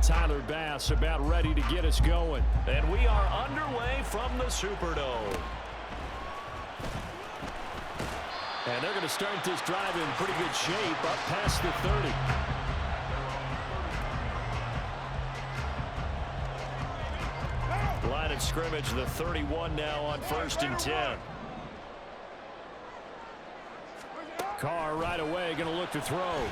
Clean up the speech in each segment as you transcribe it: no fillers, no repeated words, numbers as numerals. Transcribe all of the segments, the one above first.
Tyler Bass about ready to get us going. And we are underway from the Superdome. And they're going to start this drive in pretty good shape up past the 30. Line of scrimmage, the 31 now on 1st and 10. Carr right away going to look to throw.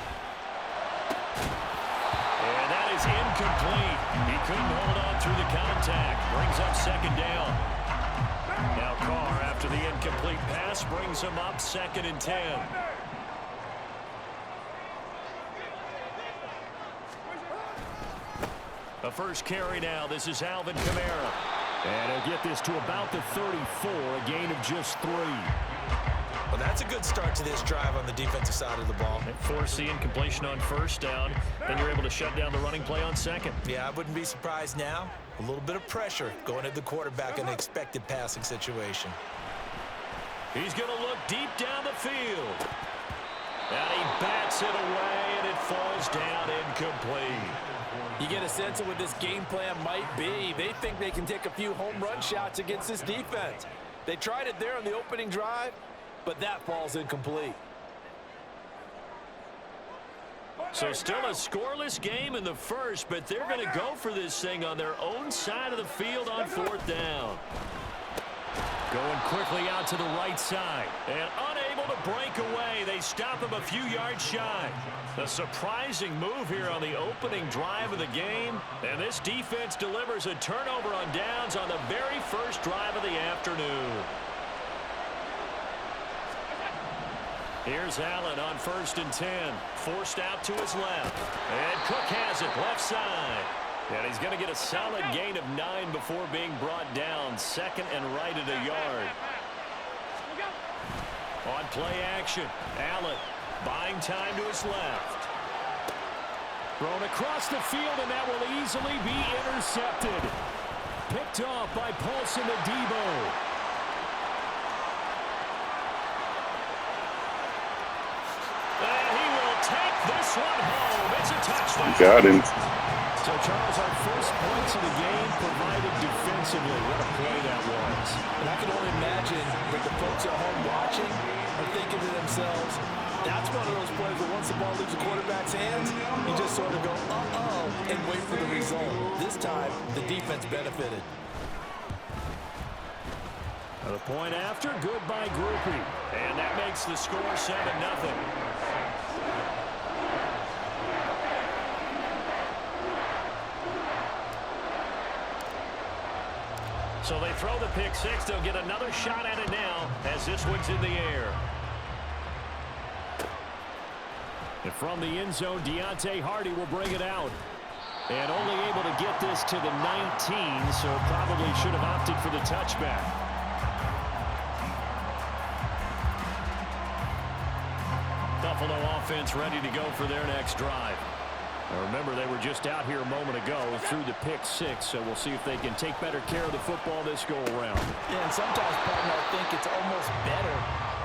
And that is incomplete. He couldn't hold on through the contact. Brings up 2nd down. Now Carr, after the incomplete pass, brings him up 2nd and 10. The first carry now. This is Alvin Kamara. And he'll get this to about the 34, a gain of just 3. Well, that's a good start to this drive on the defensive side of the ball. Force the incompletion on 1st down. Then you're able to shut down the running play on 2nd. Yeah, I wouldn't be surprised now. A little bit of pressure going at the quarterback in an expected passing situation. He's going to look deep down the field. And he bats it away, and it falls down incomplete. You get a sense of what this game plan might be. They think they can take a few home run shots against this defense. They tried it there on the opening drive, but that falls incomplete. So still a scoreless game in the first, but they're going to go for this thing on their own side of the field on 4th down. Going quickly out to the right side. And unable to break away. They stop him a few yards shy. A surprising move here on the opening drive of the game. And this defense delivers a turnover on downs on the very first drive of the afternoon. Here's Allen on 1st and 10. Forced out to his left. And Cook has it left side. And he's going to get a solid gain of 9 before being brought down. 2nd and right at a yard. On play action, Allen buying time to his left. Thrown across the field, and that will easily be intercepted. Picked off by Paulson Adebo. And he will take this one home. It's a touchdown. Got him. So, Charles, our first points of the game provided defensively. What a play that was. And I can only imagine that the folks at home watching are thinking to themselves, that's one of those plays where once the ball leaves the quarterback's hands, you just sort of go, uh-oh, and wait for the result. This time, the defense benefited. The point after, good by Groupie. And that makes the score 7-0. So they throw the pick 6. They'll get another shot at it now as this one's in the air. And from the end zone, Deontay Hardy will bring it out. And only able to get this to the 19, so probably should have opted for the touchback. Buffalo offense ready to go for their next drive. Now remember, they were just out here a moment ago through the pick 6, so we'll see if they can take better care of the football this go-around. Yeah, and sometimes, partner, I think it's almost better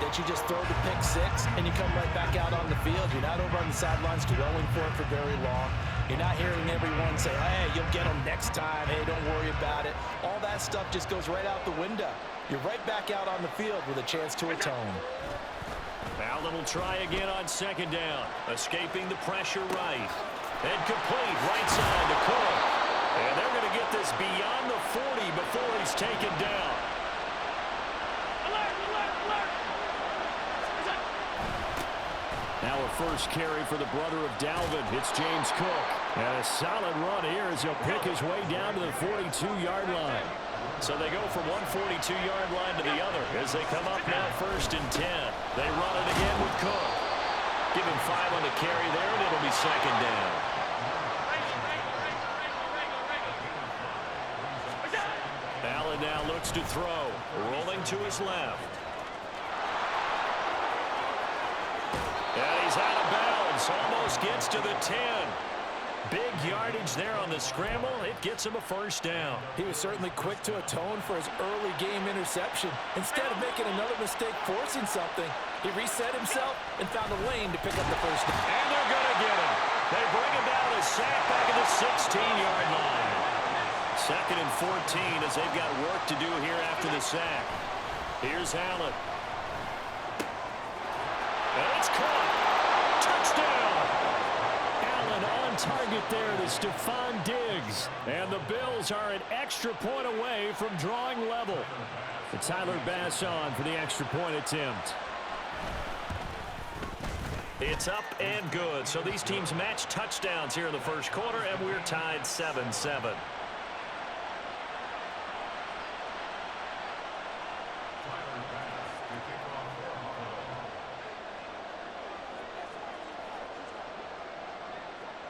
that you just throw the pick 6 and you come right back out on the field. You're not over on the sidelines dwelling for it for very long. You're not hearing everyone say, hey, you'll get them next time. Hey, don't worry about it. All that stuff just goes right out the window. You're right back out on the field with a chance to atone. Allen will try again on 2nd down. Escaping the pressure right. And complete right side to Cook. And they're going to get this beyond the 40 before he's taken down. Now a first carry for the brother of Dalvin. It's James Cook. And a solid run here as he'll pick his way down to the 42-yard line. So they go from one 42-yard line to the other as they come up now 1st and 10. They run it again with Cook. Give him 5 on the carry there, and it'll be 2nd down. Allen now looks to throw. Rolling to his left. And he's out of bounds. Almost gets to the 10. Big yardage there on the scramble. It gets him a 1st down. He was certainly quick to atone for his early game interception. Instead of making another mistake forcing something, he reset himself and found a lane to pick up the 1st down. And they're going to get him. They bring him down a sack back at the 16-yard line. 2nd and 14 as they've got work to do here after the sack. Here's Allen. And it's caught. Touchdown. Allen on target there to Stephon Diggs. And the Bills are an extra point away from drawing level. And Tyler Bass on for the extra point attempt. It's up and good. So these teams match touchdowns here in the first quarter, and we're tied 7-7.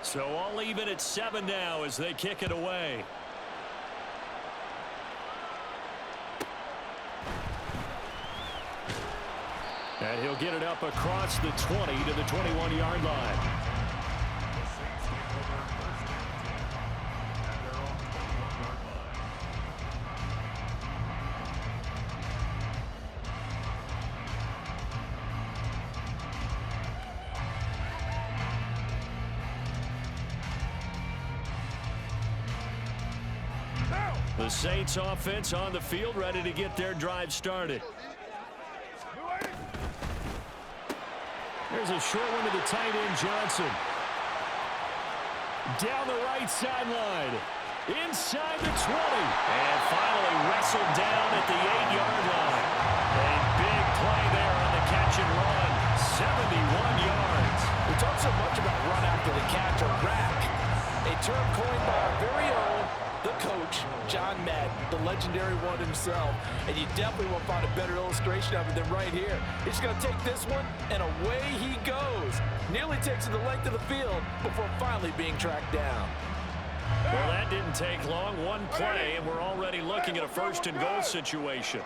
So all even at 7 now as they kick it away. And he'll get it up across the 20 to the 21-yard line. The Saints offense on the field, ready to get their drive started. There's a short one to the tight end, Johnson. Down the right sideline. Inside the 20. And finally wrestled down at the 8-yard line. A big play there on the catch and run. 71 yards. We talk so much about run after the catch or rack. A term coined by our very own, the coach, John Madden, the legendary one himself. And you definitely won't find a better illustration of it than right here. He's going to take this one, and away he goes. Nearly takes it the length of the field before finally being tracked down. Well, that didn't take long. One play, and we're already looking at a 1st and goal situation.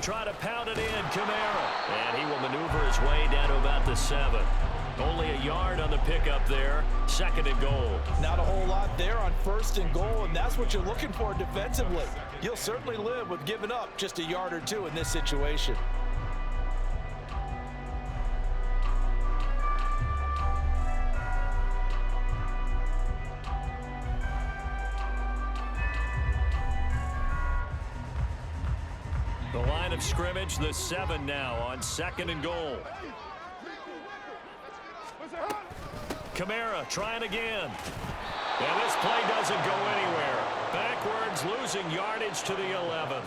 Try to pound it in, Kamara. And he will maneuver his way down to about the 7. Only a yard on the pickup there. 2nd and goal. Not a whole lot there on 1st and goal, and that's what you're looking for defensively. You'll certainly live with giving up just a yard or 2 in this situation. The line of scrimmage, the 7 now on 2nd and goal. Kamara trying again. And this play doesn't go anywhere. Backwards, losing yardage to the 11.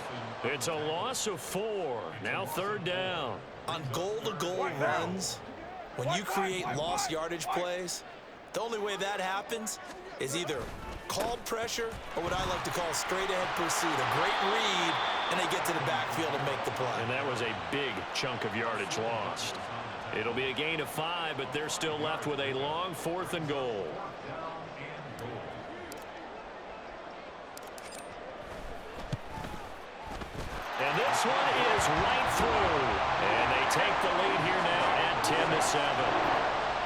It's a loss of 4. Now 3rd down. On goal-to-goal runs, when you create lost yardage plays, the only way that happens is either called pressure or what I like to call straight-ahead pursuit. A great read, and they get to the backfield and make the play. And that was a big chunk of yardage lost. It'll be a gain of 5, but they're still left with a long 4th and goal. And this one is right through. And they take the lead here now at 10-7.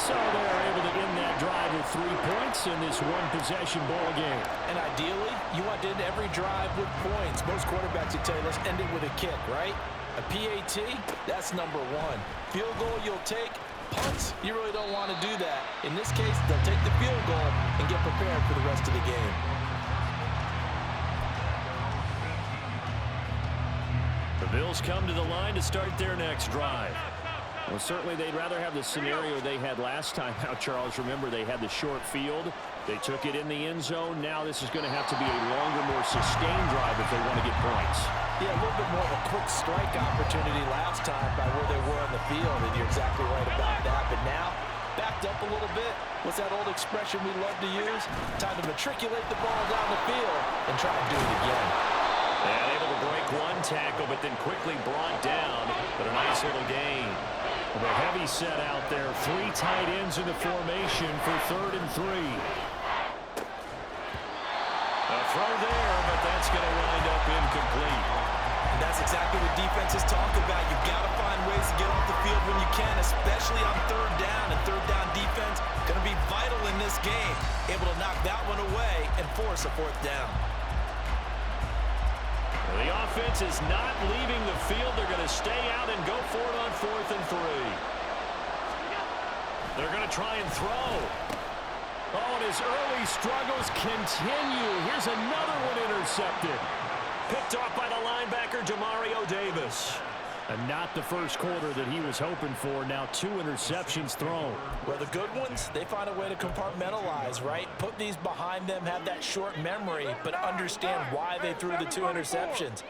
So they're able to end that drive with 3 points in this one-possession ball game. And ideally, you want to end every drive with points. Most quarterbacks would tell you, let's end it with a kick, right? A PAT, that's number 1. Field goal you'll take. Punts, you really don't want to do that. In this case, they'll take the field goal and get prepared for the rest of the game. The Bills come to the line to start their next drive. Well, certainly they'd rather have the scenario they had last time out, Charles. Remember, they had the short field. They took it in the end zone. Now this is going to have to be a longer, more sustained drive if they want to get points. Yeah, a little bit more of a quick strike opportunity last time by where they were on the field, and you're exactly right about that. But now, backed up a little bit. What's that old expression we love to use? Time to matriculate the ball down the field and try to do it again. And able to break one tackle, but then quickly brought down. But a nice little gain. The heavy set out there. 3 tight ends in the formation for 3rd and 3. A throw there, but that's going to wind up incomplete. And that's exactly what defenses talk about. You've got to find ways to get off the field when you can, especially on 3rd down. And 3rd down defense going to be vital in this game. Able to knock that one away and force a 4th down. The offense is not leaving the field. They're going to stay out and go for it on 4th and 3. They're going to try and throw. Oh, and his early struggles continue. Here's another one intercepted. Picked off by the linebacker, Demario Davis. And not the first quarter that he was hoping for. Now 2 interceptions thrown. Well, the good ones, they find a way to compartmentalize, right? Put these behind them, have that short memory, but understand why they threw the 2 interceptions.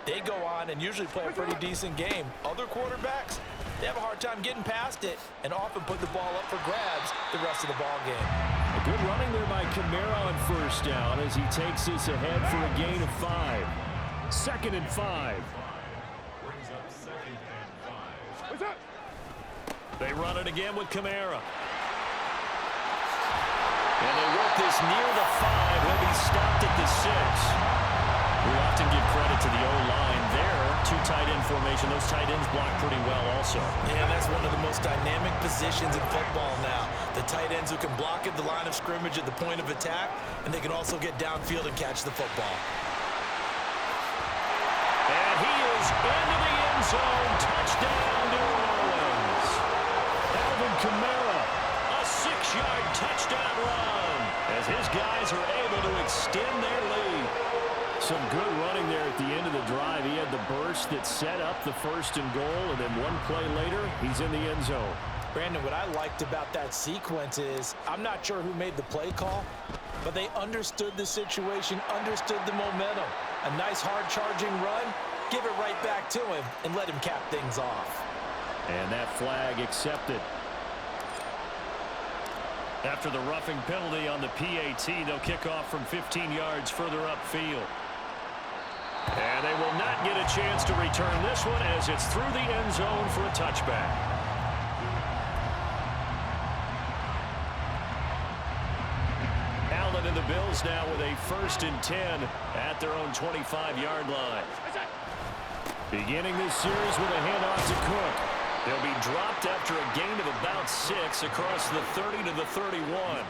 They go on and usually play a pretty decent game. Other quarterbacks, they have a hard time getting past it and often put the ball up for grabs the rest of the ball game. A good running there by Kamara on first down as he takes this ahead for a gain of 5. 2nd and 5. They run it again with Kamara. And they work this near the 5. He'll be stopped at the 6. We often give credit to the O-line there. 2 tight end formation. Those tight ends block pretty well also. Yeah, that's one of the most dynamic positions in football now. The tight ends who can block at the line of scrimmage at the point of attack, and they can also get downfield and catch the football. And he is into the end zone. Touchdown, New Orleans. Alvin Kamara, a 6-yard touchdown run as his guys are able to extend their lead. Some good running there at the end of the drive. He had the burst that set up the 1st and goal, and then one play later, he's in the end zone. Brandon, what I liked about that sequence is I'm not sure who made the play call, but they understood the situation, understood the momentum. A nice hard-charging run, give it right back to him, and let him cap things off. And that flag accepted. After the roughing penalty on the PAT, they'll kick off from 15 yards further upfield. And they will not get a chance to return this one as it's through the end zone for a touchback. Allen and the Bills now with a 1st and 10 at their own 25-yard line. Beginning this series with a handoff to Cook. They'll be dropped after a gain of about 6 across the 30 to the 31.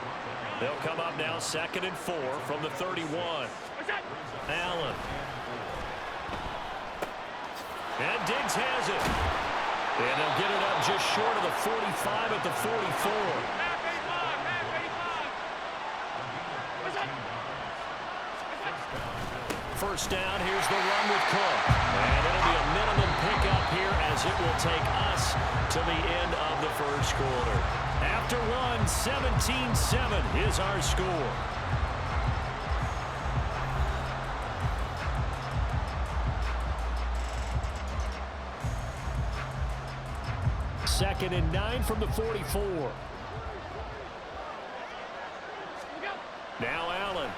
They'll come up now 2nd and 4 from the 31. Allen. And Diggs has it. And they'll get it up just short of the 45 at the 44. First down, here's the run with Cook. And it'll be a minimum pickup here as it will take us to the end of the 1st quarter. After one, 17-7 is our score. Second and 9 from the 44. Now Allen.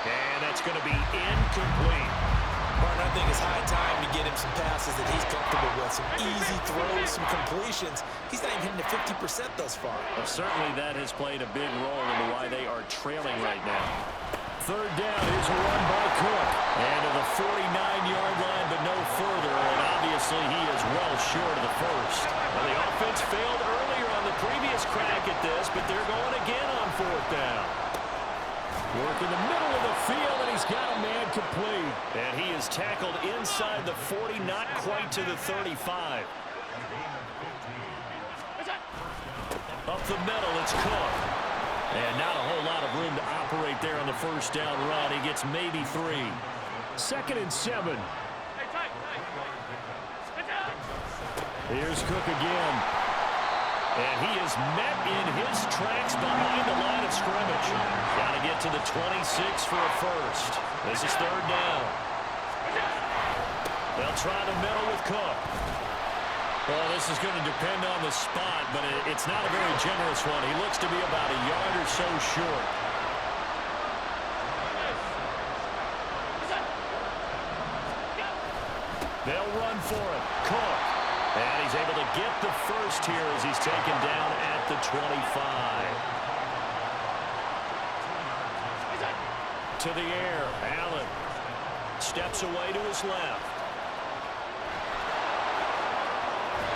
And that's going to be incomplete. Martin, I think it's high time to get him some passes that he's comfortable with. Some easy throws, some completions. He's not even hitting the 50% thus far. Well, certainly that has played a big role in why they are trailing right now. 3rd down is a run by Cook. And to the 49-yard line, but no further. And obviously he is well short of the 1st. Well, the offense failed earlier on the previous crack at this, but they're going again on 4th down. Work in the middle of the field, and he's got a man complete. And he is tackled inside the 40, not quite to the 35. Up the middle, it's Cook. And not a whole lot of room to operate there on the 1st down run. He gets maybe 3. 2nd and 7. Here's Cook again. And he is met in his tracks behind the line of scrimmage. Got to get to the 26 for a 1st. This is 3rd down. They'll try the middle with Cook. Well, this is going to depend on the spot, but it's not a very generous one. He looks to be about a yard or so short. They'll run for it. Cook. And he's able to get the 1st here as he's taken down at the 25. To the air. Allen steps away to his left.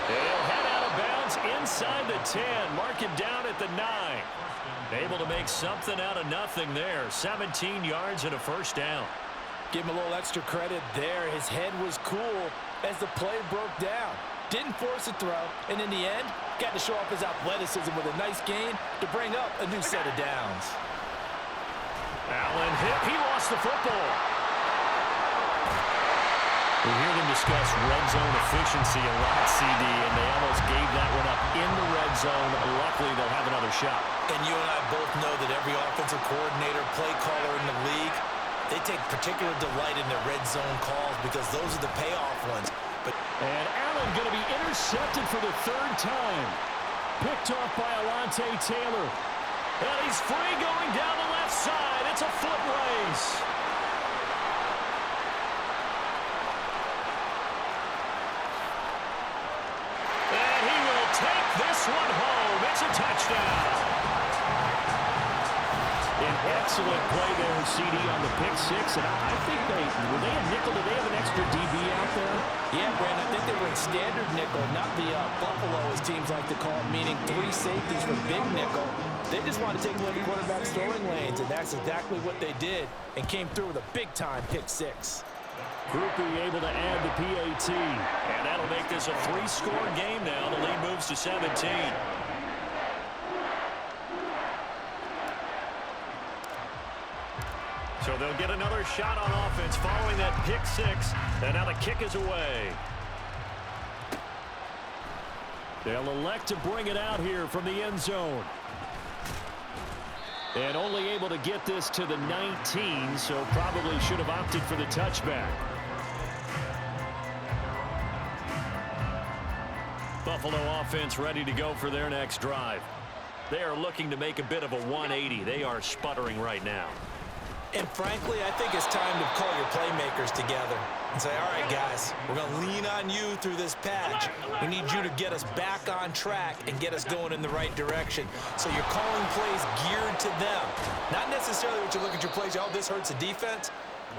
They'll head out of bounds inside the 10. Mark him down at the 9. Able to make something out of nothing there. 17 yards and a 1st down. Give him a little extra credit there. His head was cool as the play broke down. Didn't force a throw, and in the end, got to show off his athleticism with a nice gain to bring up a new set of downs. Allen hit. He lost the football. We hear them discuss red zone efficiency a lot, CD, and they almost gave that one up in the red zone. Luckily, they'll have another shot. And you and I both know that every offensive coordinator, play caller in the league, they take particular delight in their red zone calls because those are the payoff ones. And Allen going to be intercepted for the third time. Picked off by Alontae Taylor. And he's free going down the left side. It's a foot race. And he will take this one home. It's a touchdown. An excellent play there, CD, on the pick six. And I think were they a nickel? Did they have an extra DB out there? Yeah, Brandon, I think they were in standard nickel, not the Buffalo, as teams like to call it, meaning 3 safeties for big nickel. They just want to take away the quarterback's throwing lanes, and that's exactly what they did, and came through with a big-time pick six. Groupie able to add the PAT. And that'll make this a 3-score game now. The lead moves to 17. So they'll get another shot on offense following that pick six. And now the kick is away. They'll elect to bring it out here from the end zone. And only able to get this to the 19, so probably should have opted for the touchback. Buffalo offense ready to go for their next drive. They are looking to make a bit of a 180. They are sputtering right now. And frankly, I think it's time to call your playmakers together and say, all right, guys, we're going to lean on you through this patch. We need you to get us back on track and get us going in the right direction. So you're calling plays geared to them. Not necessarily what you look at your plays, oh, this hurts the defense.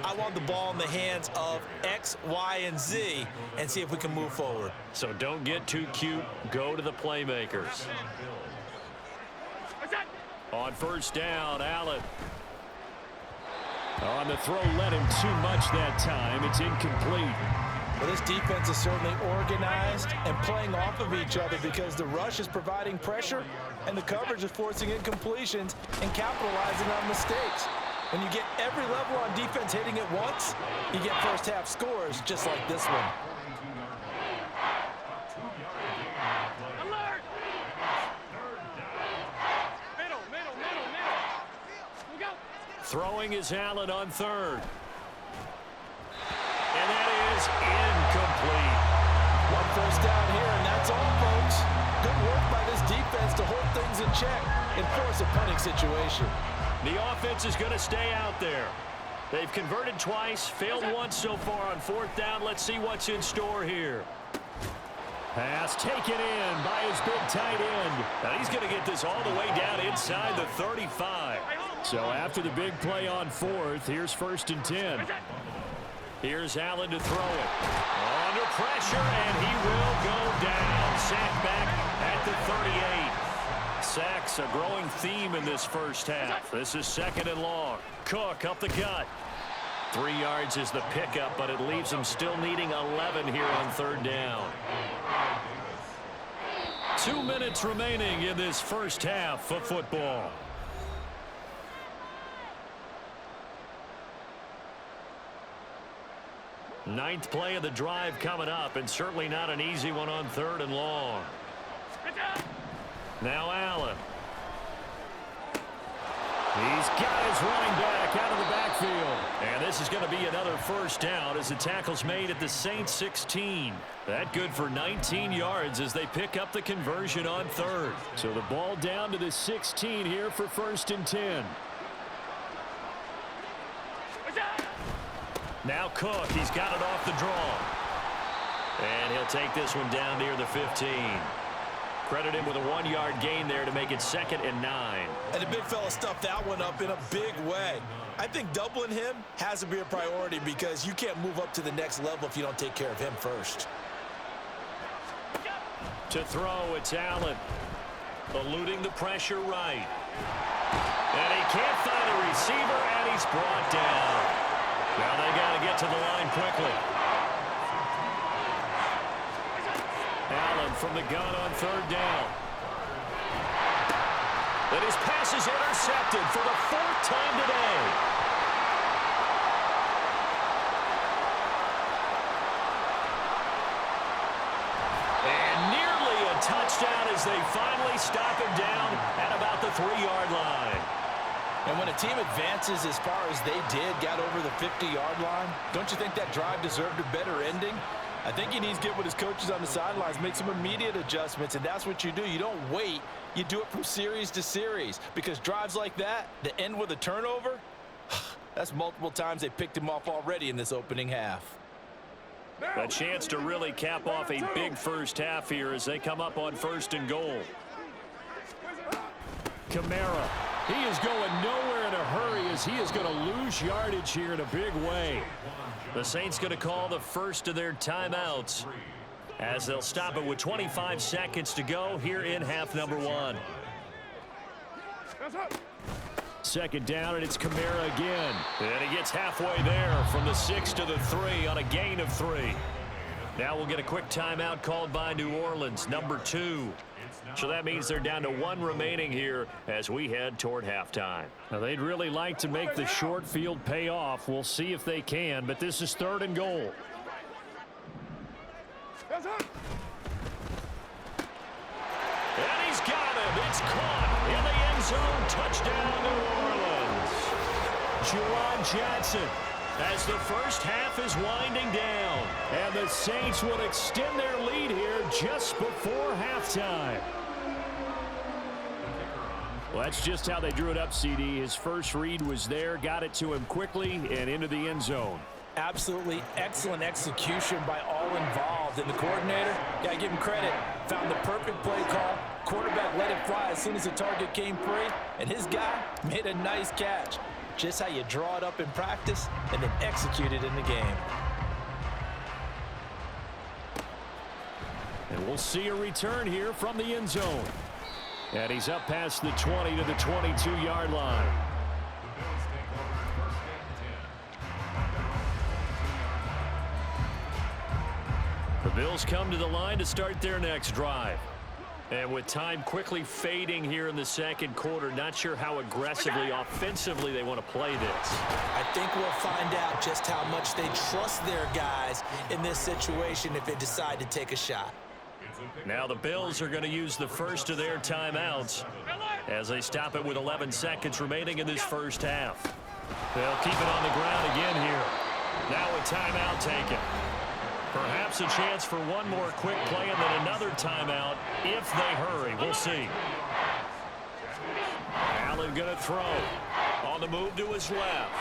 I want the ball in the hands of X, Y, and Z and see if we can move forward. So don't get too cute. Go to the playmakers. On first down, Allen. On the throw, led him too much that time. It's incomplete. Well, this defense is certainly organized and playing off of each other because the rush is providing pressure and the coverage is forcing incompletions and capitalizing on mistakes. When you get every level on defense hitting it once, you get first half scores just like this one. Throwing is Allen on third. And that is incomplete. One first down here, and that's all, folks. Good work by this defense to hold things in check and force a punting situation. The offense is going to stay out there. They've converted twice, failed once so far on fourth down. Let's see what's in store here. Pass taken in by his big tight end. Now he's going to get this all the way down inside the 35. So after the big play on fourth, here's 1st and 10. Here's Allen to throw it. Under pressure, and he will go down. Sacked back at the 38. Sacks a growing theme in this first half. This is 2nd and long. Cook up the gut. 3 yards is the pickup, but it leaves him still needing 11 here on 3rd down. 2 minutes remaining in this first half of football. Ninth play of the drive coming up, and certainly not an easy one on 3rd and long. Now Allen. He's got his running back out of the backfield. And this is going to be another first down as the tackle's made at the Saints 16. That good for 19 yards as they pick up the conversion on 3rd. So the ball down to the 16 here for 1st and 10. Now Cook, he's got it off the draw. And he'll take this one down near the 15. Credit him with a 1-yard gain there to make it 2nd and 9. And the big fella stuffed that one up in a big way. I think doubling him has to be a priority because you can't move up to the next level if you don't take care of him first. To throw, it's Allen. Eluding the pressure right. And he can't find a receiver, and he's brought down. Now they got to the line quickly. Allen from the gun on third down. And his pass is intercepted for the fourth time today. And nearly a touchdown as they finally stop him down at about the 3-yard line. And when a team advances as far as they did, got over the 50-yard line, don't you think that drive deserved a better ending? I think he needs to get with his coaches on the sidelines, make some immediate adjustments, and that's what you do. You don't wait. You do it from series to series, because drives like that end with a turnover, that's multiple times they picked him off already in this opening half. A chance to really cap off a big first half here as they come up on 1st and goal. Kamara. He is going nowhere in a hurry as he is going to lose yardage here in a big way. The Saints going to call the first of their timeouts as they'll stop it with 25 seconds to go here in half number 1. Second down, and it's Kamara again. And he gets halfway there from the 6 to the 3 on a gain of 3. Now we'll get a quick timeout called by New Orleans, number 2. So that means they're down to 1 remaining here as we head toward halftime. Now they'd really like to make the short field pay off. We'll see if they can, but this is 3rd and goal. And he's got him. It's caught in the end zone. Touchdown, New Orleans. Juwan Johnson as the first half is winding down. And the Saints will extend their lead here just before halftime. Well, that's just how they drew it up, CD. His first read was there, got it to him quickly and into the end zone. Absolutely excellent execution by all involved. And the coordinator, got to give him credit, found the perfect play call. Quarterback let it fly as soon as the target came free, and his guy made a nice catch. Just how you draw it up in practice and then execute it in the game. And we'll see a return here from the end zone. And he's up past the 20 to the 22-yard line. The Bills come to the line to start their next drive. And with time quickly fading here in the second quarter, not sure how aggressively, offensively they want to play this. I think we'll find out just how much they trust their guys in this situation if they decide to take a shot. Now the Bills are going to use the first of their timeouts as they stop it with 11 seconds remaining in this first half. They'll keep it on the ground again here. Now a timeout taken. Perhaps a chance for one more quick play and then another timeout if they hurry. We'll see. Allen going to throw. On the move to his left.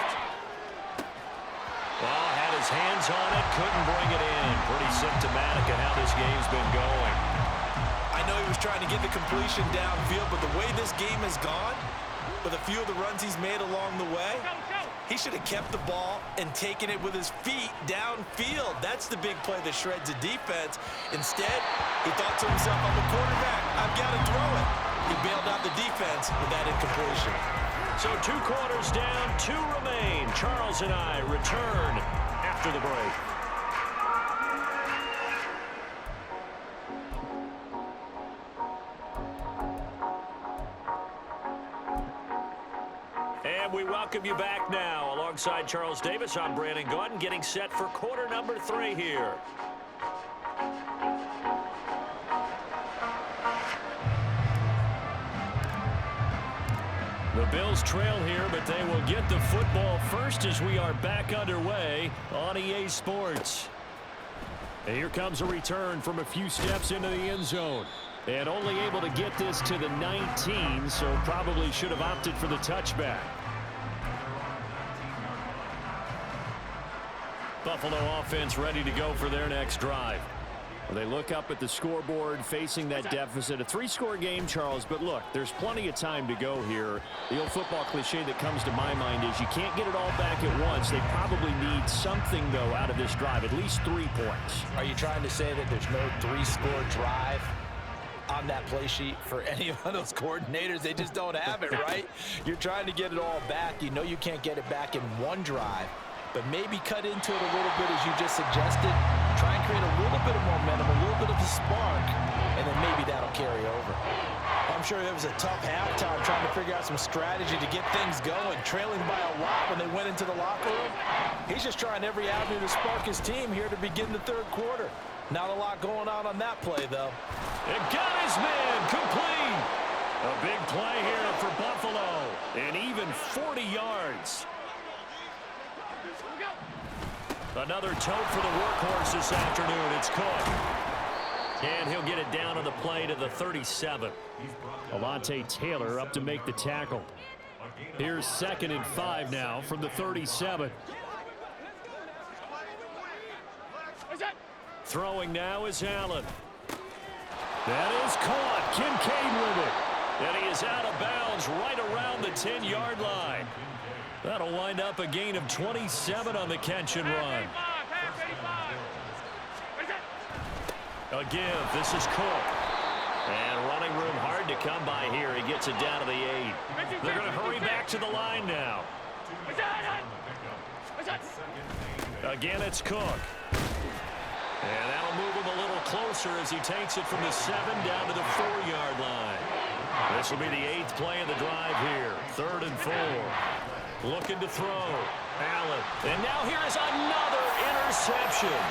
Well, had his hands on it, couldn't bring it in. Pretty symptomatic of how this game's been going. I know he was trying to get the completion downfield, but the way this game has gone, with a few of the runs he's made along the way, he should have kept the ball and taken it with his feet downfield. That's the big play that shreds a defense. Instead, he thought to himself, I'm a quarterback, I've got to throw it. He bailed out the defense with that incompletion. So 2 quarters down, 2 remain. Charles and I return after the break. And we welcome you back now. Alongside Charles Davis, I'm Brandon Gaudin, getting set for quarter number 3 here. The Bills trail here, but they will get the football first as we are back underway on EA Sports. And here comes a return from a few steps into the end zone. And only able to get this to the 19, so probably should have opted for the touchback. Buffalo offense ready to go for their next drive. They look up at the scoreboard facing that deficit. A 3-score game, Charles, but look, there's plenty of time to go here. The old football cliche that comes to my mind is you can't get it all back at once. They probably need something, though, out of this drive, at least 3 points. Are you trying to say that there's no 3-score drive on that play sheet for any of those coordinators? They just don't have it, right? You're trying to get it all back. You know you can't get it back in one drive. but maybe cut into it a little bit as you just suggested. Try and create a little bit of momentum, a little bit of a spark, and then maybe that'll carry over. I'm sure it was a tough halftime trying to figure out some strategy to get things going, trailing by a lot when they went into the locker room. He's just trying every avenue to spark his team here to begin the third quarter. Not a lot going on that play, though. It got his man complete. A big play here for Buffalo. And even 40 yards. Another tote for the workhorse this afternoon. It's Cook. And he'll get it down on the play to the 37. Alontae Taylor up to make the tackle. Here's 2nd and 5 now from the 37. Throwing now is Allen. That is caught. Kincaid with it. And he is out of bounds right around the 10-yard line. That'll wind up a gain of 27 on the catch and run. A give. This is Cook. And running room hard to come by here. He gets it down to the 8. They're going to hurry back to the line now. Again, it's Cook. And that'll move him a little closer as he takes it from the 7 down to the 4-yard line. This will be the 8th play of the drive here. 3rd and 4. Looking to throw. Allen. And now here is another interception.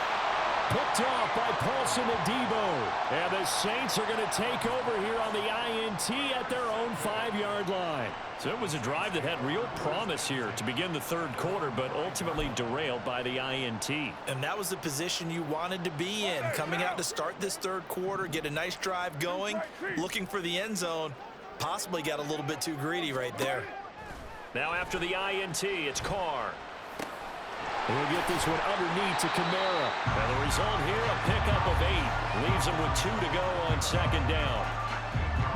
Picked off by Paulson Adebo. And the Saints are going to take over here on the INT at their own 5-yard line. So it was a drive that had real promise here to begin the third quarter, but ultimately derailed by the INT. And that was the position you wanted to be in, coming out to start this third quarter, get a nice drive going, looking for the end zone. Possibly got a little bit too greedy right there. Now after the INT, it's Carr. We'll get this one underneath to Kamara. And the result here, a pickup of 8. Leaves him with 2 to go on 2nd down.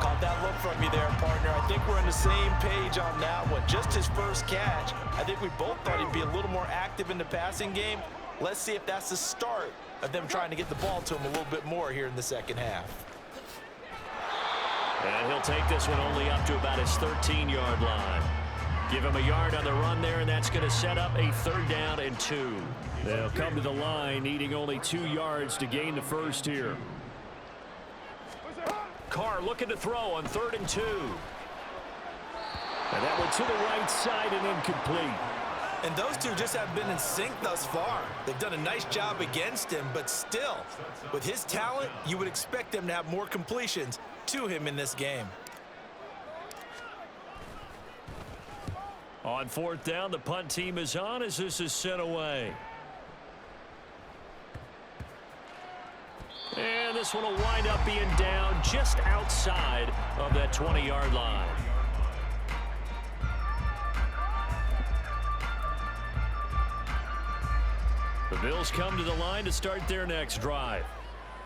Caught that look from you there, partner. I think we're on the same page on that one. Just his first catch. I think we both thought he'd be a little more active in the passing game. Let's see if that's the start of them trying to get the ball to him a little bit more here in the second half. And he'll take this one only up to about his 13-yard line. Give him a yard on the run there, and that's going to set up a 3rd down and 2. They'll come to the line, needing only 2 yards to gain the first here. Carr looking to throw on 3rd and 2. And that one to the right side and incomplete. And those two just have been in sync thus far. They've done a nice job against him, but still, with his talent, you would expect them to have more completions to him in this game. On 4th down, the punt team is on as this is sent away. And this one will wind up being down just outside of that 20-yard line. The Bills come to the line to start their next drive.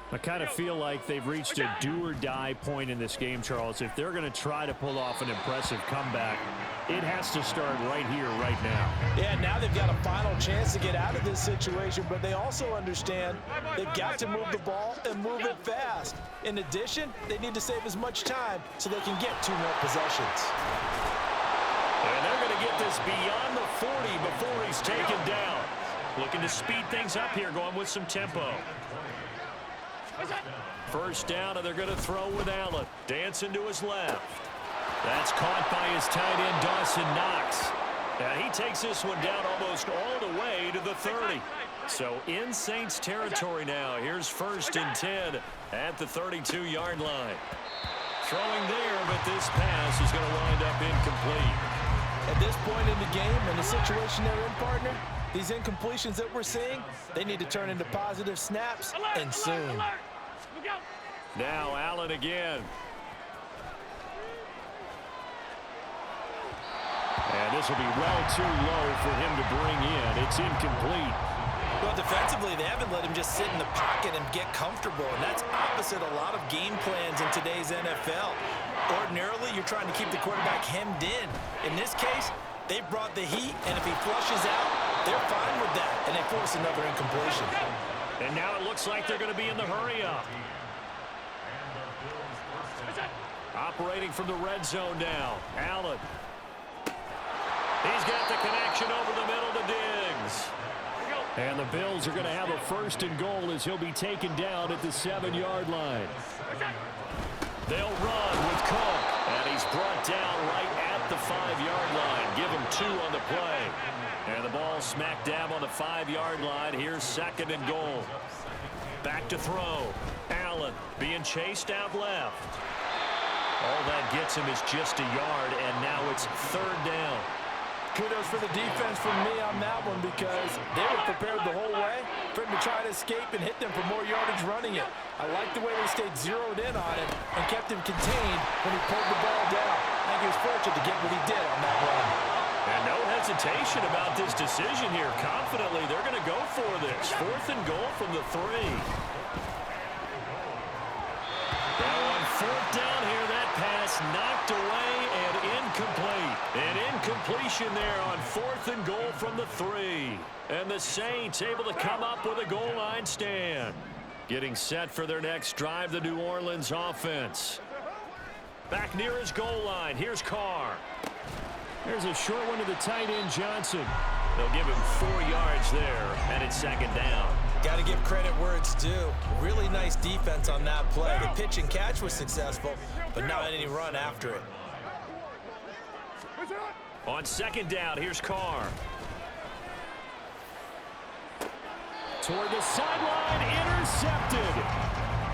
I kind of feel like they've reached a do-or-die point in this game, Charles. If they're going to try to pull off an impressive comeback, it has to start right here, right now. Yeah, now they've got a final chance to get out of this situation, but they also understand they've got to move the ball and move it fast. In addition, they need to save as much time so they can get 2 more possessions. And they're going to get this beyond the 40 before he's taken down. Looking to speed things up here, going with some tempo. 1st down, and they're going to throw with Allen. Dancing to his left. That's caught by his tight end, Dawson Knox. And he takes this one down almost all the way to the 30. So in Saints territory now. Here's 1st and 10 at the 32-yard line. Throwing there, but this pass is going to wind up incomplete. At this point in the game and the situation they're in, partner, these incompletions that we're seeing, they need to turn into positive snaps, and soon. Now Allen again. And this will be well too low for him to bring in. It's incomplete. Well, defensively, they haven't let him just sit in the pocket and get comfortable, and that's opposite a lot of game plans in today's NFL. Ordinarily, you're trying to keep the quarterback hemmed in. In this case, they brought the heat, and if he flushes out, they're fine with that, and they force another incompletion. And now it looks like they're going to be in the hurry-up. Operating from the red zone now. Allen. He's got the connection over the middle to Diggs. is. And the Bills are going to have a 1st and goal as he'll be taken down at the 7-yard line. They'll run with Cook, and he's brought down right at the 5-yard line. Give him 2 on the play. And the ball smack dab on the 5-yard line. Here's 2nd and goal. Back to throw. Allen being chased out left. All that gets him is just a yard, and now it's 3rd down. Kudos for the defense from me on that one because they were prepared the whole way for him to try to escape and hit them for more yardage running it. I like the way they stayed zeroed in on him and kept him contained when he pulled the ball down. I think he was fortunate to get what he did on that run. And no hesitation about this decision here. Confidently, they're going to go for this. 4th and goal from the 3. Now on 4th down here, that pass knocked away and incomplete. An incompletion there on 4th and goal from the 3. And the Saints able to come up with a goal line stand. Getting set for their next drive, the New Orleans offense. Back near his goal line, here's Carr. There's a short one to the tight end, Johnson. They'll give him 4 yards there, and it's 2nd down. Got to give credit where it's due. Really nice defense on that play. The pitch and catch was successful, but not any run after it. On 2nd down, here's Carr. Toward the sideline, intercepted.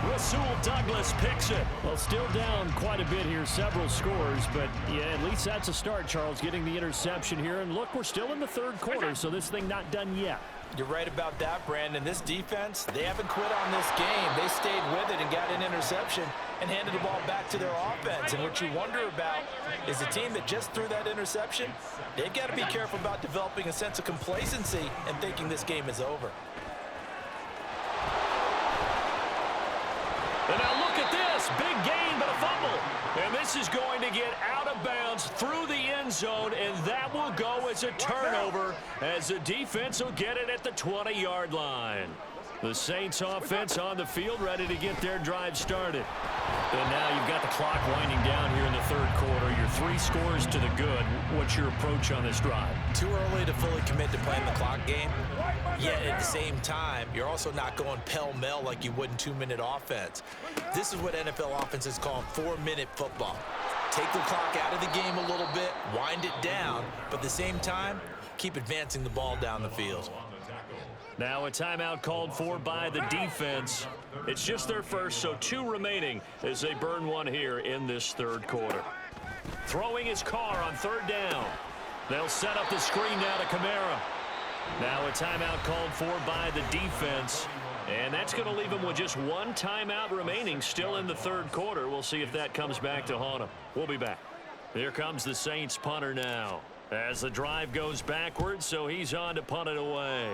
Rasul Douglas picks it. Well, still down quite a bit here, several scores, but yeah, at least that's a start, Charles, getting the interception here. And look, we're still in the 3rd quarter, so this thing not done yet. You're right about that, Brandon. This defense, they haven't quit on this game. They stayed with it and got an interception and handed the ball back to their offense. And what you wonder about is the team that just threw that interception, they've got to be careful about developing a sense of complacency and thinking this game is over. And now look at this. Big gain, but a fumble. And this is going to get out of bounds through the end zone, and that will go as a turnover as the defense will get it at the 20-yard line. The Saints offense on the field ready to get their drive started. And now you've got the clock winding down here in the 3rd quarter. You're 3 scores to the good. What's your approach on this drive? Too early to fully commit to playing the clock game. Yet at the same time, you're also not going pell-mell like you would in 2-minute offense. This is what NFL offenses call 4-minute football. Take the clock out of the game a little bit, wind it down, but at the same time, keep advancing the ball down the field. Now a timeout called for by the defense. It's just their first, so 2 remaining as they burn one here in this 3rd quarter. Throwing his Carr on 3rd down. They'll set up the screen now to Kamara. Now a timeout called for by the defense. And that's going to leave them with just 1 timeout remaining still in the 3rd quarter. We'll see if that comes back to haunt them. We'll be back. Here comes the Saints punter now. As the drive goes backwards, so he's on to punt it away.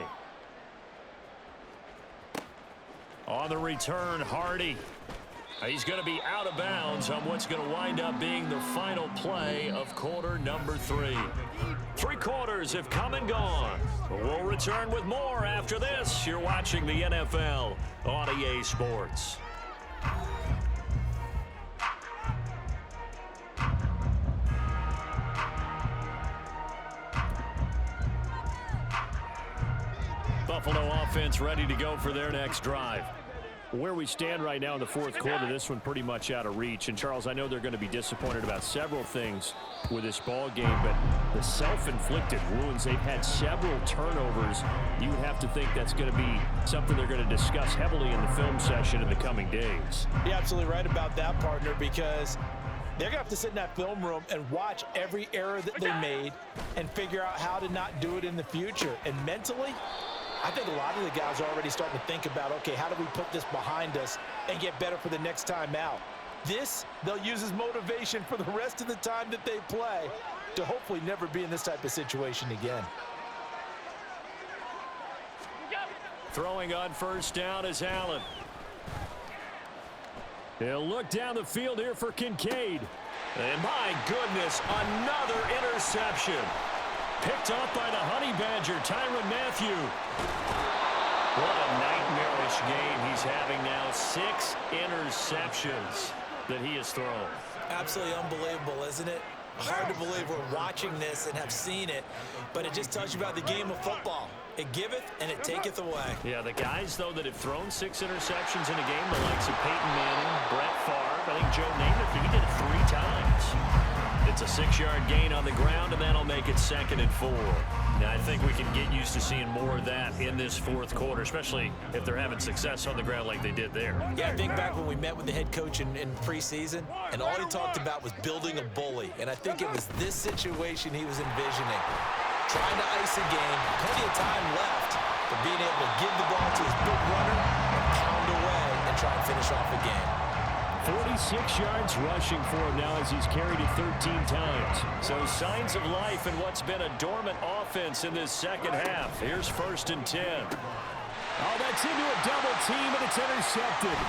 On the return, Hardy. He's going to be out of bounds on what's going to wind up being the final play of quarter number 3. 3 quarters have come and gone. We'll return with more after this. You're watching the NFL on EA Sports. Buffalo offense ready to go for their next drive. Where we stand right now in the 4th quarter, this one pretty much out of reach. And, Charles, I know they're going to be disappointed about several things with this ball game, but the self-inflicted wounds, they've had several turnovers. You would have to think that's going to be something they're going to discuss heavily in the film session in the coming days. You're absolutely right about that, partner, because they're going to have to sit in that film room and watch every error that they made and figure out how to not do it in the future. And mentally, I think a lot of the guys are already starting to think about, okay, how do we put this behind us and get better for the next time out? This, they'll use as motivation for the rest of the time that they play to hopefully never be in this type of situation again. Throwing on 1st down is Allen. He'll look down the field here for Kincaid. And my goodness, another interception. Picked off by the Honey Badger, Tyrann Mathieu. What a nightmarish game he's having now. 6 interceptions that he has thrown. Absolutely unbelievable, isn't it? Hard to believe we're watching this and have seen it, but it just tells you about the game of football. It giveth and it taketh away. Yeah, the guys, though, that have thrown 6 interceptions in a game, the likes of Peyton Manning, Brett Favre, I think Joe Namath, he did it 3 times. It's a 6-yard gain on the ground, and that'll make it 2nd and 4. Now, I think we can get used to seeing more of that in this 4th quarter, especially if they're having success on the ground like they did there. Yeah, I think back when we met with the head coach in preseason, and all he talked about was building a bully. And I think it was this situation he was envisioning. Trying to ice a game, plenty of time left, but being able to give the ball to his big runner and pound away and try and finish off the game. 46 yards rushing for him now as he's carried it 13 times. So signs of life in what's been a dormant offense in this second half. Here's 1st and 10. Oh, that's into a double team, and it's intercepted.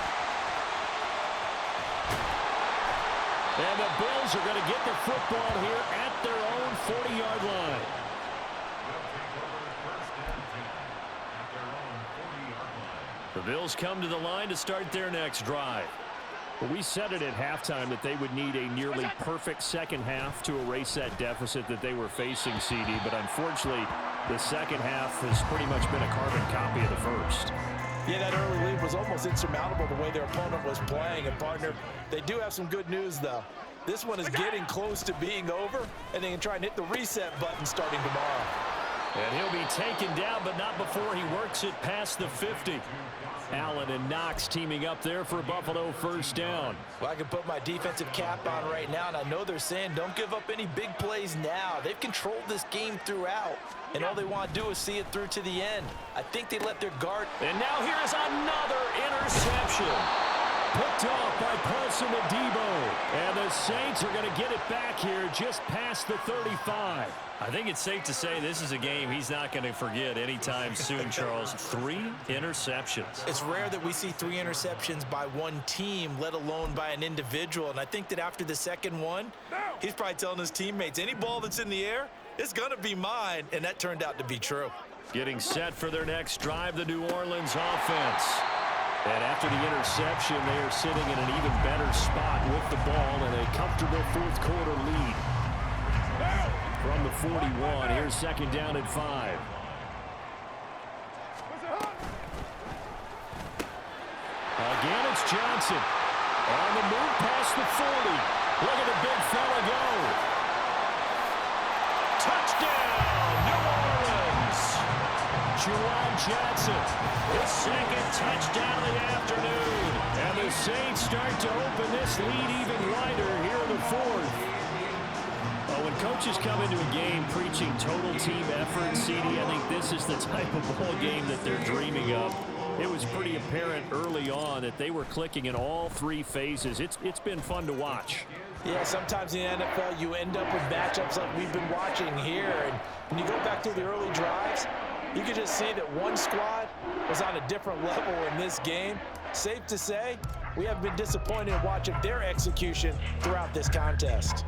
And the Bills are going to get the football here at their own 40-yard line. The Bills come to the line to start their next drive. Well, we said it at halftime that they would need a nearly perfect second half to erase that deficit that they were facing, CD. But unfortunately, the second half has pretty much been a carbon copy of the first. Yeah, that early lead was almost insurmountable the way their opponent was playing. And, partner, they do have some good news, though. This one is getting close to being over, and they can try and hit the reset button starting tomorrow. And he'll be taken down, but not before he works it past the 50. Allen and Knox teaming up there for a Buffalo 1st down. Well, I can put my defensive cap on right now, and I know they're saying don't give up any big plays now. They've controlled this game throughout, and all they want to do is see it through to the end. I think they let their guard. And now here's another interception. Picked off by Paulson Adebo. And the Saints are going to get it back here just past the 35. I think it's safe to say this is a game he's not going to forget anytime soon, Charles. 3 interceptions. It's rare that we see 3 interceptions by one team, let alone by an individual. And I think that after the second one, he's probably telling his teammates, any ball that's in the air, it's going to be mine. And that turned out to be true. Getting set for their next drive, the New Orleans offense. And after the interception, they are sitting in an even better spot with the ball and a comfortable 4th quarter lead. From the 41, here's 2nd down at 5. Again, it's Johnson. On the move past the 40. Look at the big fella go. Touchdown, New Orleans. Juwan Johnson, his 2nd touchdown of the afternoon. And the Saints start to open this lead even wider here in the 4th. Well, when coaches come into a game preaching total team effort, CD, I think this is the type of ball game that they're dreaming of. It was pretty apparent early on that they were clicking in all 3 phases. It's been fun to watch. Yeah, sometimes in the NFL you end up with matchups like we've been watching here. And when you go back to the early drives, you can just see that one squad was on a different level in this game. Safe to say, we have been disappointed in watching their execution throughout this contest.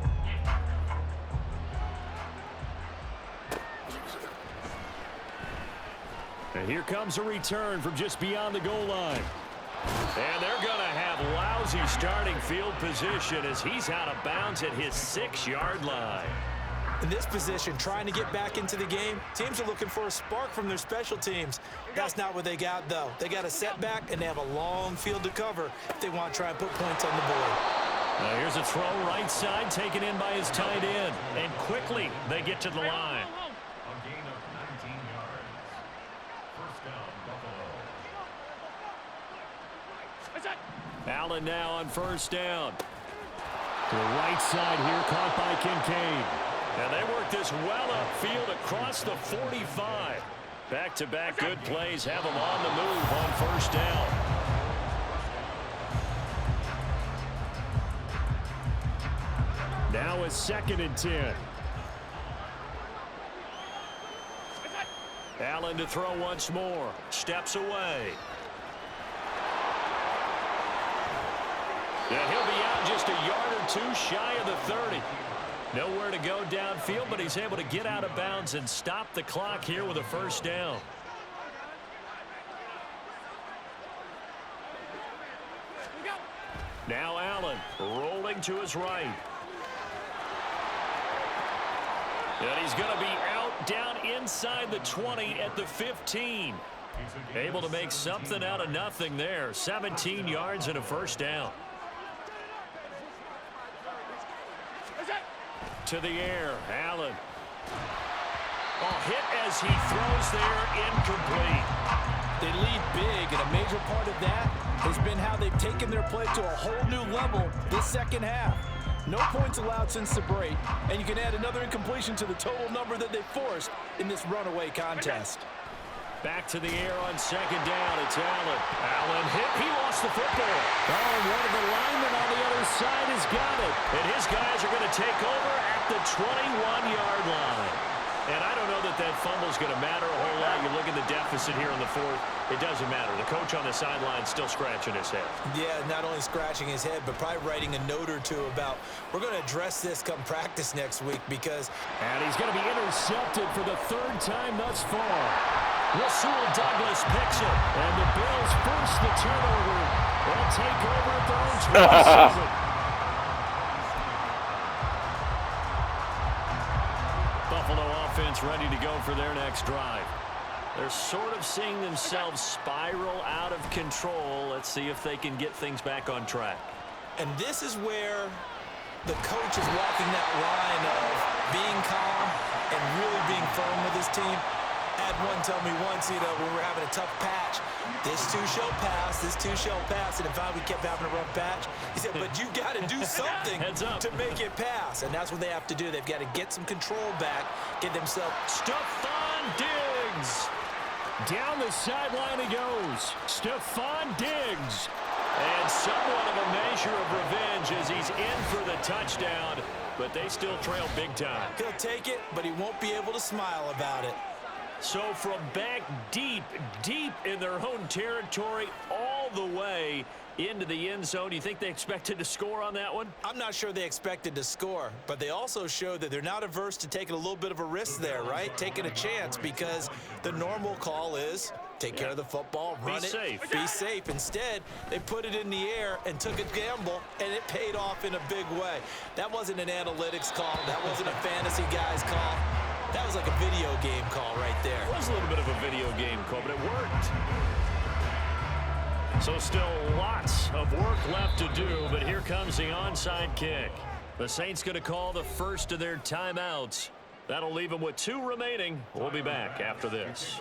And here comes a return from just beyond the goal line. And they're going to have lousy starting field position as he's out of bounds at his 6-yard line. In this position, trying to get back into the game, teams are looking for a spark from their special teams. That's not what they got, though. They got a setback, and they have a long field to cover if they want to try and put points on the board. Now here's a throw right side taken in by his tight end. And quickly they get to the line. A gain of 19 yards. 1st down, Buffalo. Allen now on 1st down. To the right side here, caught by Kincaid. And they work this well upfield across the 45. Back-to-back good plays have them on the move on 1st down. Now it's 2nd and 10. Allen to throw once more. Steps away. And he'll be out just a yard or 2 shy of the 30. Nowhere to go downfield, but he's able to get out of bounds and stop the clock here with a 1st down. Now Allen rolling to his right. And he's going to be out down inside the 20 at the 15. Able to make something out of nothing there. 17 yards and a first down. To the air, Allen. Oh, hit as he throws there, incomplete. They lead big, and a major part of that has been how they've taken their play to a whole new level this second half. No points allowed since the break, and you can add another incompletion to the total number that they forced in this runaway contest. Back to the air on second down. It's Allen. Allen hit. He lost the football. Oh, one of the linemen on the other side has got it. And his guys are going to take over at the 21-yard line. And I don't know that that fumble is going to matter a whole lot. You look at the deficit here in the fourth. It doesn't matter. The coach on the sideline still scratching his head. Yeah, not only scratching his head, but probably writing a note or two about, we're going to address this come practice next week because... And he's going to be intercepted for the third time thus far. Rasul Douglas picks it. And the Bills force the turnover. They'll take over at their own 27. Buffalo offense ready to go for their next drive. They're sort of seeing themselves spiral out of control. Let's see if they can get things back on track. And this is where the coach is walking that line of being calm and really being firm with his team. I had one tell me once, when we were having a tough patch, this too shall pass, this too shall pass. And if we kept having a rough patch, he said, but you got to do something to make it pass. And that's what they have to do. They've got to get some control back, get themselves. Stephon Diggs. Down the sideline he goes. Stephon Diggs. And somewhat of a measure of revenge as he's in for the touchdown, but they still trail big time. He'll take it, but he won't be able to smile about it. So from back deep in their own territory, all the way into the end zone, do you think they expected to score on that one? I'm not sure they expected to score, but they also showed that they're not averse to taking a little bit of a risk there, right? Taking a chance, because the normal call is take care of the football, run it, be safe. Instead, they put it in the air and took a gamble, and it paid off in a big way. That wasn't an analytics call. That wasn't a fantasy guy's call. That was like a video game call right there. It was a little bit of a video game call, but it worked. So still lots of work left to do, but here comes the onside kick. The Saints going to call the first of their timeouts. That'll leave them with 2 remaining. We'll be back after this.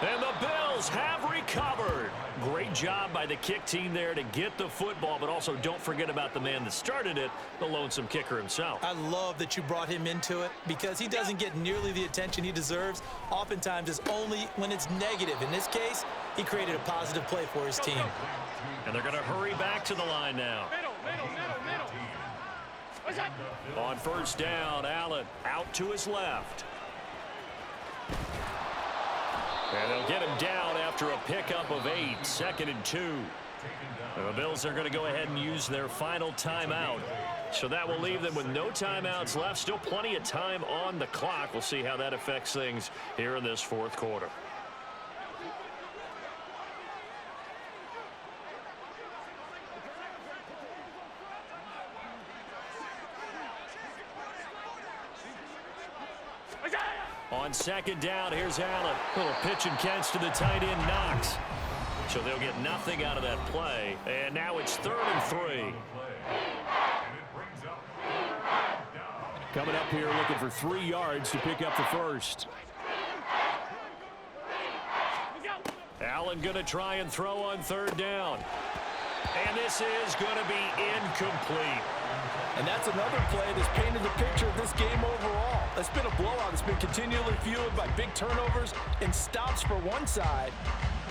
And the Bills have recovered. Great job by the kick team there to get the football, but also don't forget about the man that started it, the lonesome kicker himself. I love that you brought him into it because he doesn't get nearly the attention he deserves. Oftentimes it's only when it's negative. In this case, he created a positive play for his team. And they're going to hurry back to the line now. On first down, Allen out to his left. And they'll get him down after a pickup of 8, 2nd and 2. And the Bills are going to go ahead and use their final timeout. So that will leave them with no timeouts left. Still plenty of time on the clock. We'll see how that affects things here in this fourth quarter. On second down, here's Allen. Little pitch and catch to the tight end, Knox. So they'll get nothing out of that play. And now it's 3rd and 3. Coming up here looking for 3 yards to pick up the first. Allen going to try and throw on 3rd down. And this is going to be incomplete. And that's another play that's painted the picture of this game overall. It's been a blowout. It's been continually fueled by big turnovers and stops for one side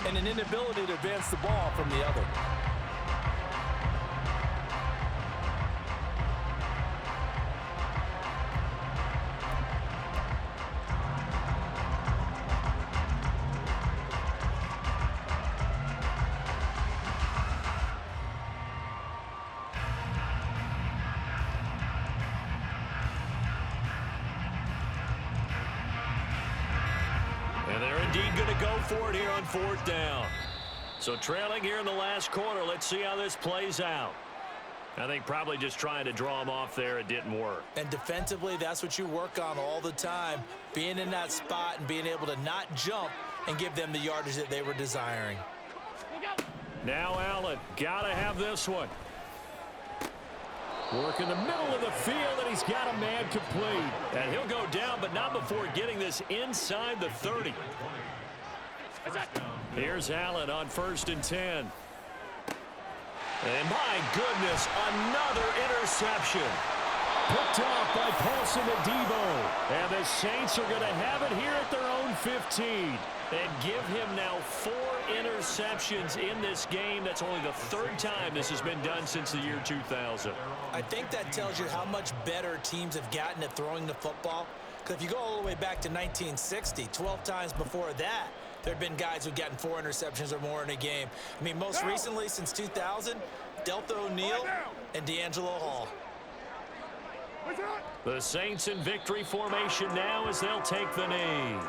and an inability to advance the ball from the other. And they're indeed going to go for it here on 4th down. So trailing here in the last quarter. Let's see how this plays out. I think probably just trying to draw him off there. It didn't work. And defensively, that's what you work on all the time. Being in that spot and being able to not jump and give them the yardage that they were desiring. Now Allen, gotta have this one. Work in the middle of the field, and he's got a man complete. And he'll go down, but not before getting this inside the 30. Here's Allen on 1st and 10. And my goodness, another interception. Picked off by Paulson Adebo. And the Saints are going to have it here at their own 15. And give him now 4 interceptions in this game. That's only the 3rd time this has been done since the year 2000. I think that tells you how much better teams have gotten at throwing the football. Because if you go all the way back to 1960, 12 times before that, there have been guys who've gotten 4 interceptions or more in a game. I mean, most recently, since 2000, Delta O'Neal and D'Angelo Hall. The Saints in victory formation now as they'll take the knee.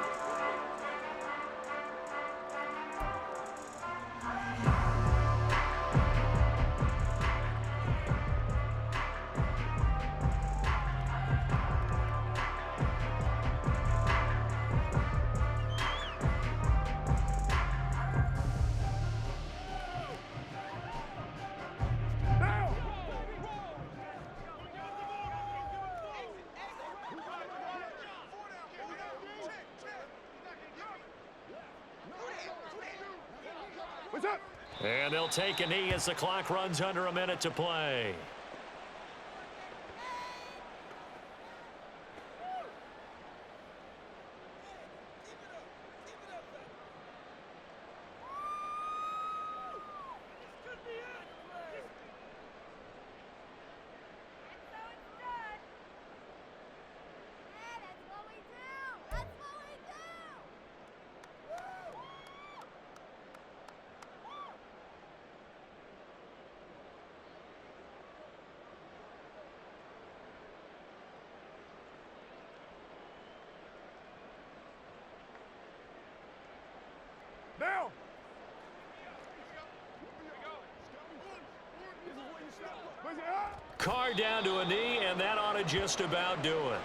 And they'll take a knee as the clock runs under a minute to play. Now! Carr down to a knee, and that ought to just about do it.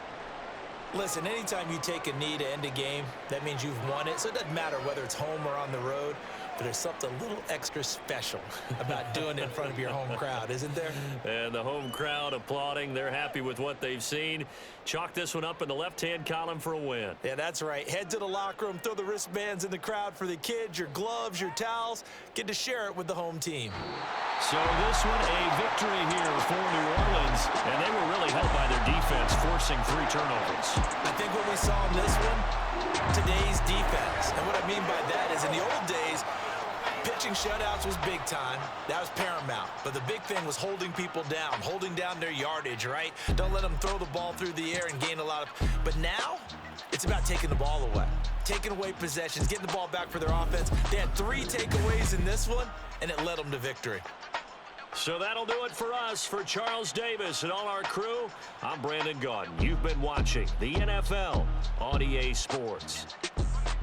Listen, anytime you take a knee to end a game, that means you've won it. So it doesn't matter whether it's home or on the road, but there's something a little extra special about doing it in front of your home crowd, isn't there? And the home crowd applauding. They're happy with what they've seen. Chalk this one up in the left-hand column for a win. Yeah, that's right. Head to the locker room, throw the wristbands in the crowd for the kids, your gloves, your towels. Get to share it with the home team. So this one, a victory here for New Orleans, and they were really helped by their defense, forcing 3 turnovers. I think what we saw in this one, today's defense. And what I mean by that is in the old days, pitching shutouts was big time. That was paramount. But the big thing was holding people down, holding down their yardage, right? Don't let them throw the ball through the air and gain a lot of... But now, it's about taking the ball away. Taking away possessions, getting the ball back for their offense. They had 3 takeaways in this one, and it led them to victory. So that'll do it for us. For Charles Davis and all our crew, I'm Brandon Gaudin. You've been watching the NFL on EA Sports.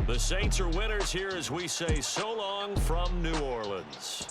The Saints are winners here as we say so long from New Orleans.